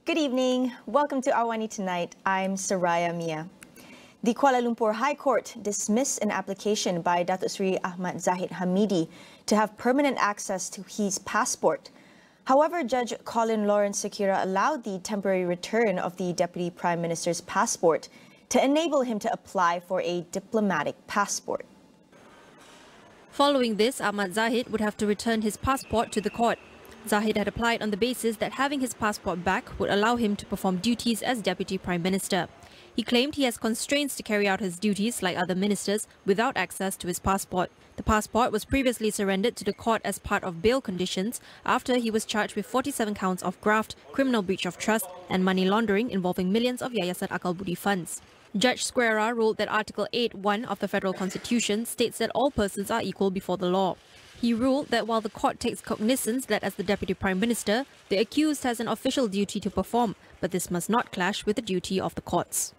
Good evening. Welcome to AWANI Tonight. I'm Saraya Mia. The Kuala Lumpur High Court dismissed an application by Datuk Seri Ahmad Zahid Hamidi to have permanent access to his passport. However, Judge Colin Lawrence Sekira allowed the temporary return of the Deputy Prime Minister's passport to enable him to apply for a diplomatic passport. Following this, Ahmad Zahid would have to return his passport to the court. Zahid had applied on the basis that having his passport back would allow him to perform duties as Deputy Prime Minister. He claimed he has constraints to carry out his duties like other ministers without access to his passport. The passport was previously surrendered to the court as part of bail conditions after he was charged with 47 counts of graft, criminal breach of trust and money laundering involving millions of Yayasan Akal Budi funds. Judge Squera ruled that Article 8(1) of the Federal Constitution states that all persons are equal before the law. He ruled that while the court takes cognizance that as the Deputy Prime Minister, the accused has an official duty to perform, but this must not clash with the duty of the courts.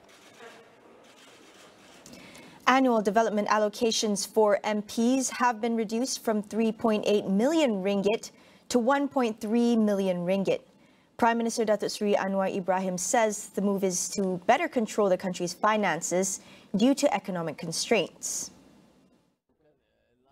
Annual development allocations for MPs have been reduced from 3.8 million ringgit to 1.3 million ringgit. Prime Minister Datuk Seri Anwar Ibrahim says the move is to better control the country's finances due to economic constraints.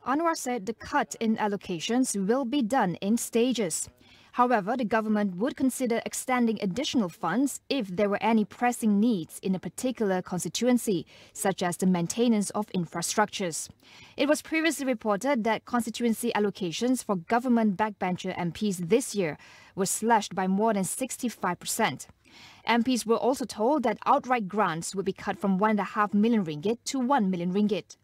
Anwar said the cut in allocations will be done in stages. However, the government would consider extending additional funds if there were any pressing needs in a particular constituency, such as the maintenance of infrastructures. It was previously reported that constituency allocations for government backbencher MPs this year were slashed by more than 65%. MPs were also told that outright grants would be cut from 1.5 million ringgit to 1 million ringgit.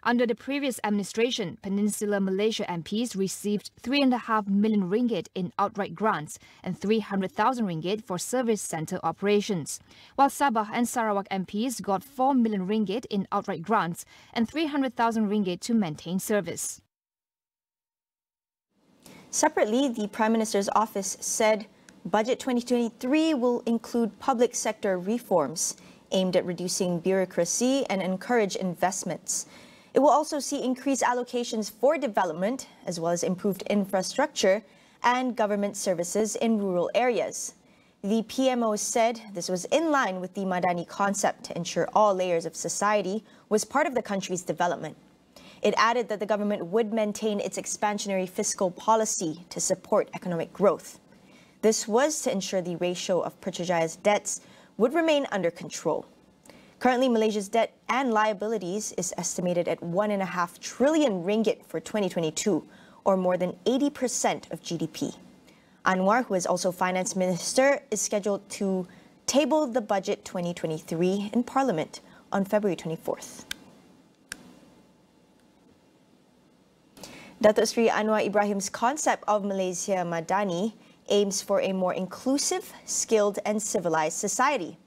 Under the previous administration, Peninsular Malaysia MPs received 3.5 million ringgit in outright grants and 300,000 ringgit for service centre operations, while Sabah and Sarawak MPs got 4 million ringgit in outright grants and 300,000 ringgit to maintain service. Separately, the Prime Minister's office said Budget 2023 will include public sector reforms aimed at reducing bureaucracy and encourage investments. It will also see increased allocations for development, as well as improved infrastructure and government services in rural areas. The PMO said this was in line with the Madani concept to ensure all layers of society was part of the country's development. It added that the government would maintain its expansionary fiscal policy to support economic growth. This was to ensure the ratio of Putrajaya's debts would remain under control. Currently, Malaysia's debt and liabilities is estimated at 1.5 trillion ringgit for 2022, or more than 80% of GDP. Anwar, who is also finance minister, is scheduled to table the budget 2023 in Parliament on February 24th. Datuk Seri Anwar Ibrahim's concept of Malaysia Madani aims for a more inclusive, skilled and civilized society.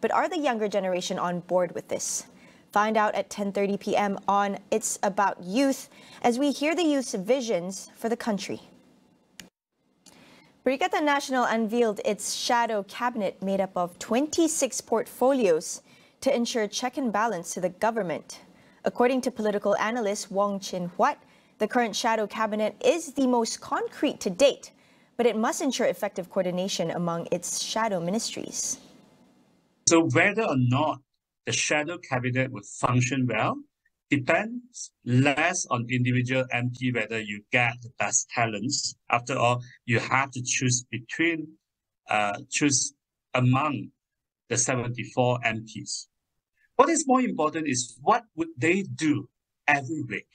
But are the younger generation on board with this? Find out at 10:30 p.m. on It's About Youth as we hear the youth's visions for the country. Perikatan Nasional unveiled its shadow cabinet made up of 26 portfolios to ensure check and balance to the government. According to political analyst Wong Chin Huat, the current shadow cabinet is the most concrete to date, but it must ensure effective coordination among its shadow ministries. So whether or not the shadow cabinet would function well depends less on individual MP, whether you get the best talents. After all, you have to choose among the 74 MPs. What is more important is what would they do every week?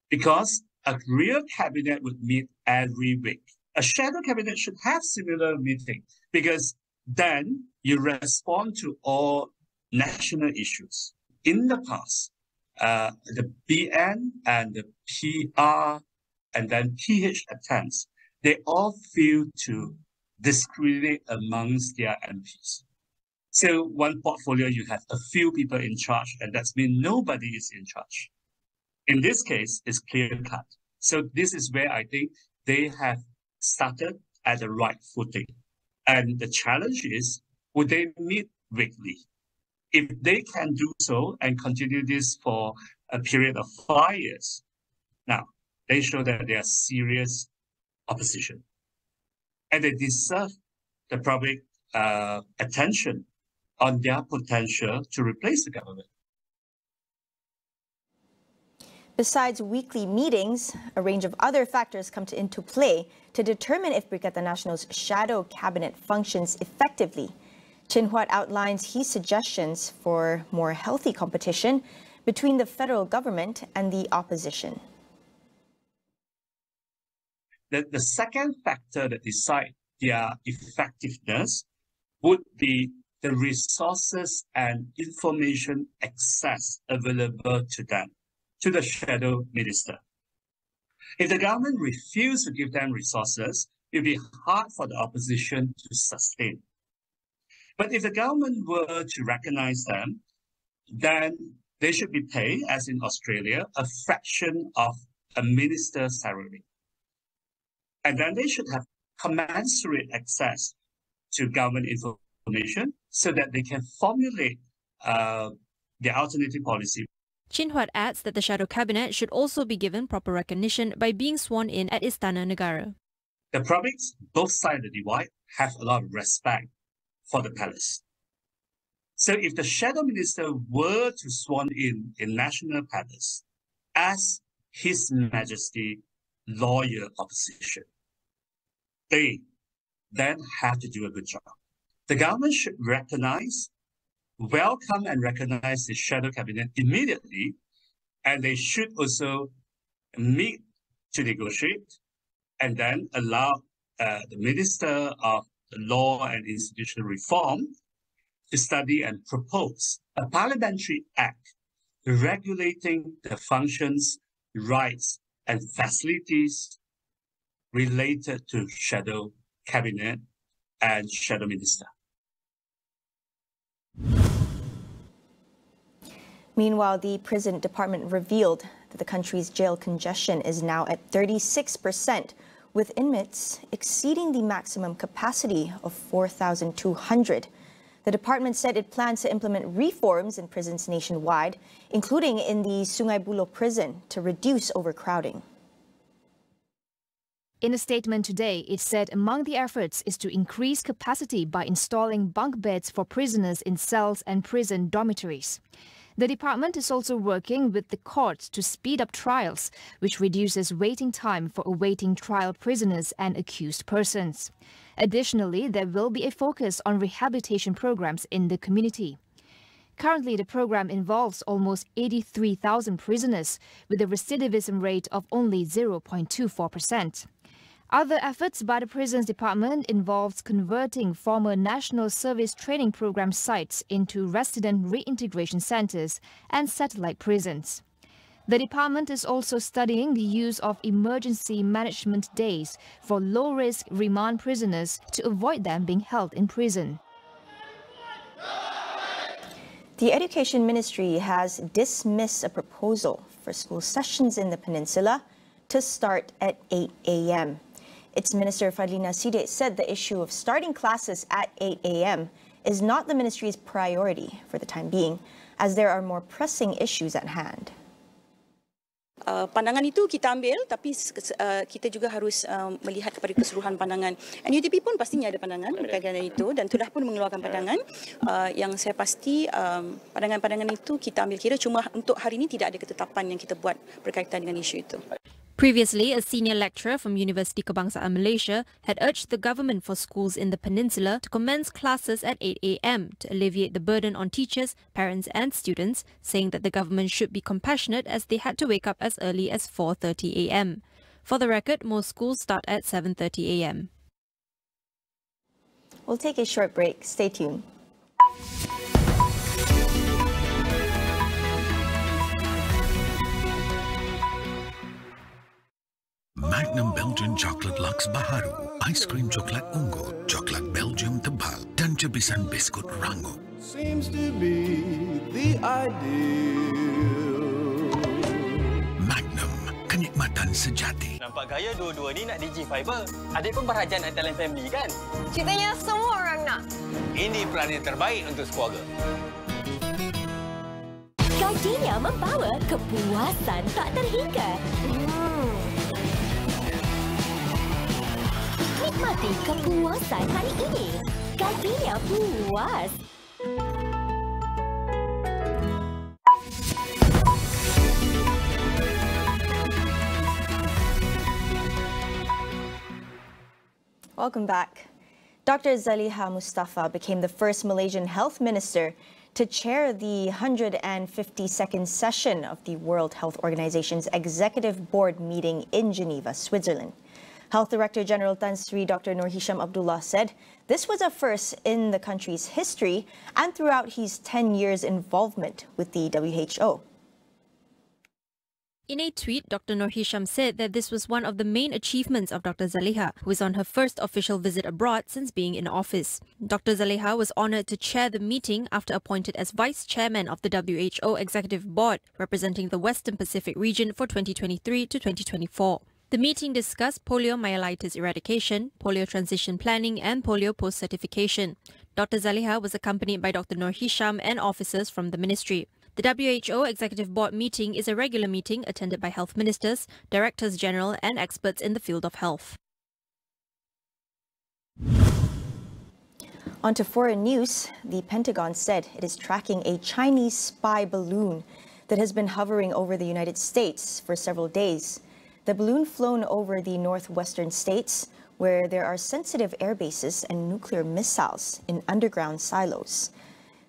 Because a real cabinet would meet every week. A shadow cabinet should have similar meeting because then you respond to all national issues. In the past, the BN and the PR and then PH attempts, they all failed to discriminate amongst their MPs. So one portfolio, you have a few people in charge, and that means nobody is in charge. In this case, it's clear-cut. So this is where I think they have started at the right footing. And the challenge is, would they meet weekly? If they can do so and continue this for a period of 5 years, now they show that they are serious opposition. And they deserve the public attention on their potential to replace the government. Besides weekly meetings, a range of other factors come into play to determine if Perikatan Nasional's shadow cabinet functions effectively. Chin Huat outlines his suggestions for more healthy competition between the federal government and the opposition. The second factor that decides their effectiveness would be the resources and information access available to them, to the shadow minister. If the government refuses to give them resources, it will be hard for the opposition to sustain. But if the government were to recognize them, then they should be paid, as in Australia, a fraction of a minister's salary. And then they should have commensurate access to government information so that they can formulate their alternative policy. Chin Huat adds that the shadow cabinet should also be given proper recognition by being sworn in at Istana Negara. The publics, both sides of the divide, have a lot of respect for the palace. So if the shadow minister were to sworn in National Palace as His Majesty loyal opposition, they then have to do a good job. The government should welcome and recognize the shadow cabinet immediately, and they should also meet to negotiate and then allow the Minister of Law and Institutional Reform to study and propose a parliamentary act regulating the functions, rights, and facilities related to shadow cabinet and shadow minister. Meanwhile, the prison department revealed that the country's jail congestion is now at 36%, with inmates exceeding the maximum capacity of 4,200. The department said it plans to implement reforms in prisons nationwide, including in the Sungai Buloh prison, to reduce overcrowding. In a statement today, it said among the efforts is to increase capacity by installing bunk beds for prisoners in cells and prison dormitories. The department is also working with the courts to speed up trials, which reduces waiting time for awaiting trial prisoners and accused persons. Additionally, there will be a focus on rehabilitation programs in the community. Currently, the program involves almost 83,000 prisoners, with a recidivism rate of only 0.24%. Other efforts by the Prisons Department involves converting former National Service Training Program sites into resident reintegration centres and satellite prisons. The department is also studying the use of emergency management days for low-risk remand prisoners to avoid them being held in prison. The Education Ministry has dismissed a proposal for school sessions in the peninsula to start at 8 a.m. Its Minister Fadlina Sidek said the issue of starting classes at 8 a.m. is not the ministry's priority for the time being, as there are more pressing issues at hand. Pandangan itu kita ambil, tapi kita juga harus melihat kepada keseluruhan pandangan. NUTP pun pastinya ada pandangan berkaitan dengan itu dan sudah pun mengeluarkan pandangan. Yang saya pasti pandangan-pandangan itu kita ambil kira, cuma untuk hari ini tidak ada ketetapan yang kita buat berkaitan dengan isu itu. Previously, a senior lecturer from University Kebangsaan Malaysia had urged the government for schools in the peninsula to commence classes at 8 a.m. to alleviate the burden on teachers, parents and students, saying that the government should be compassionate as they had to wake up as early as 4:30 a.m. For the record, most schools start at 7:30 a.m. We'll take a short break. Stay tuned. Magnum Belgian Chocolate Lux Baharu, Ice Cream Coklat Ungu, Coklat Belgium Tebal, dan jebisan biskut rangup. Seems to be the ideal. Magnum, kenikmatan sejati. Nampak gaya dua-dua ni nak Digi Fiber. Adik pun berhajat nak talent family kan? Ceritanya semua orang nak. Ini peranan terbaik untuk keluarga. Gajinya membawa kepuasan tak terhingga. Nikmati kepuasan hari ini. Kakinya puas. Welcome back. Dr. Zaliha Mustafa became the first Malaysian health minister to chair the 152nd session of the World Health Organization's Executive Board meeting in Geneva, Switzerland. Health Director General Tan Sri Dr. Nur Hisham Abdullah said this was a first in the country's history and throughout his 10 years involvement with the WHO. In a tweet, Dr. Nur Hisham said that this was one of the main achievements of Dr. Zaliha, who is on her first official visit abroad since being in office. Dr. Zaliha was honoured to chair the meeting after appointed as Vice Chairman of the WHO Executive Board, representing the Western Pacific region for 2023 to 2024. The meeting discussed poliomyelitis eradication, polio transition planning and polio post-certification. Dr. Zaliha was accompanied by Dr. Nur Hisham and officers from the ministry. The WHO Executive Board meeting is a regular meeting attended by health ministers, directors general and experts in the field of health. On to foreign news, the Pentagon said it is tracking a Chinese spy balloon that has been hovering over the United States for several days. The balloon flown over the northwestern states, where there are sensitive air bases and nuclear missiles in underground silos.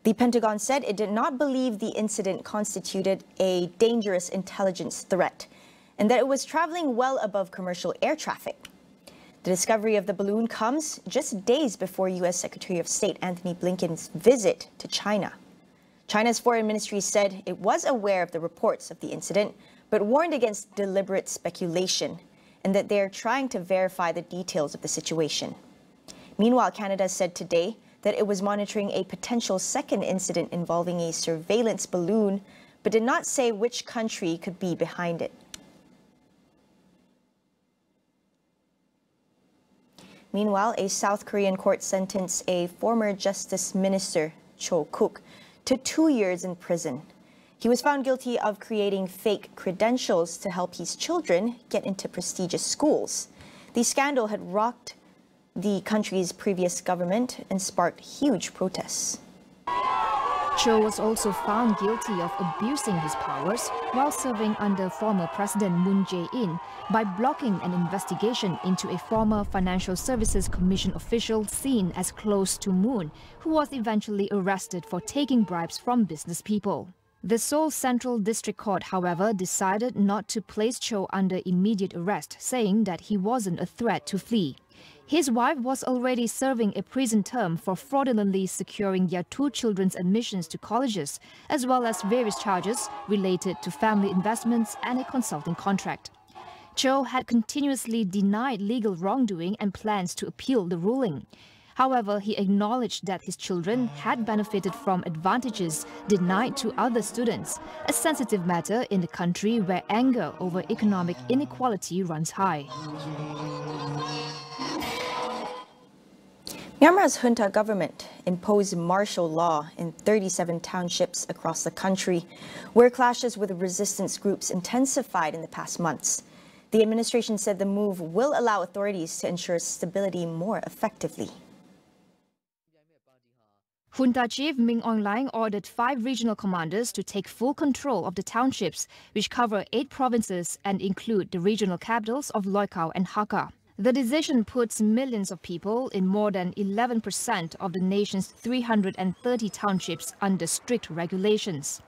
The Pentagon said it did not believe the incident constituted a dangerous intelligence threat and that it was traveling well above commercial air traffic. The discovery of the balloon comes just days before U.S. Secretary of State Antony Blinken's visit to China. China's foreign ministry said it was aware of the reports of the incident, but warned against deliberate speculation and that they are trying to verify the details of the situation. Meanwhile, Canada said today that it was monitoring a potential second incident involving a surveillance balloon, but did not say which country could be behind it. Meanwhile, a South Korean court sentenced a former Justice Minister, Cho Kuk, to 2 years in prison. He was found guilty of creating fake credentials to help his children get into prestigious schools. The scandal had rocked the country's previous government and sparked huge protests. Cho was also found guilty of abusing his powers while serving under former President Moon Jae-in by blocking an investigation into a former Financial Services Commission official seen as close to Moon, who was eventually arrested for taking bribes from business people. The Seoul Central District Court, however, decided not to place Cho under immediate arrest, saying that he wasn't a threat to flee. His wife was already serving a prison term for fraudulently securing their 2 children's admissions to colleges, as well as various charges related to family investments and a consulting contract. Cho had continuously denied legal wrongdoing and plans to appeal the ruling. However, he acknowledged that his children had benefited from advantages denied to other students, a sensitive matter in the country where anger over economic inequality runs high. Myanmar's junta government imposed martial law in 37 townships across the country, where clashes with resistance groups intensified in the past months. The administration said the move will allow authorities to ensure stability more effectively. Junta Chief Min Aung Hlaing ordered 5 regional commanders to take full control of the townships, which cover 8 provinces and include the regional capitals of Loikau and Hakka. The decision puts millions of people in more than 11% of the nation's 330 townships under strict regulations.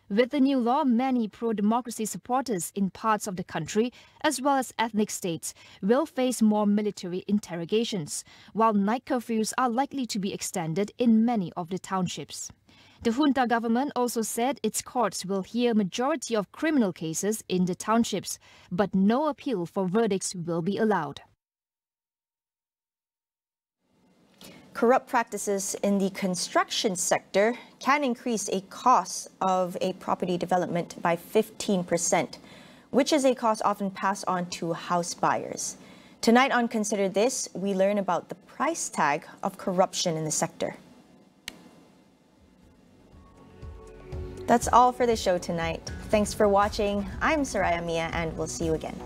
With the new law, many pro-democracy supporters in parts of the country, as well as ethnic states, will face more military interrogations, while night curfews are likely to be extended in many of the townships. The junta government also said its courts will hear majority of criminal cases in the townships, but no appeal for verdicts will be allowed. Corrupt practices in the construction sector can increase a cost of a property development by 15%, which is a cost often passed on to house buyers. Tonight on Consider This, we learn about the price tag of corruption in the sector. That's all for the show tonight. Thanks for watching. I'm Soraya Mia, and we'll see you again.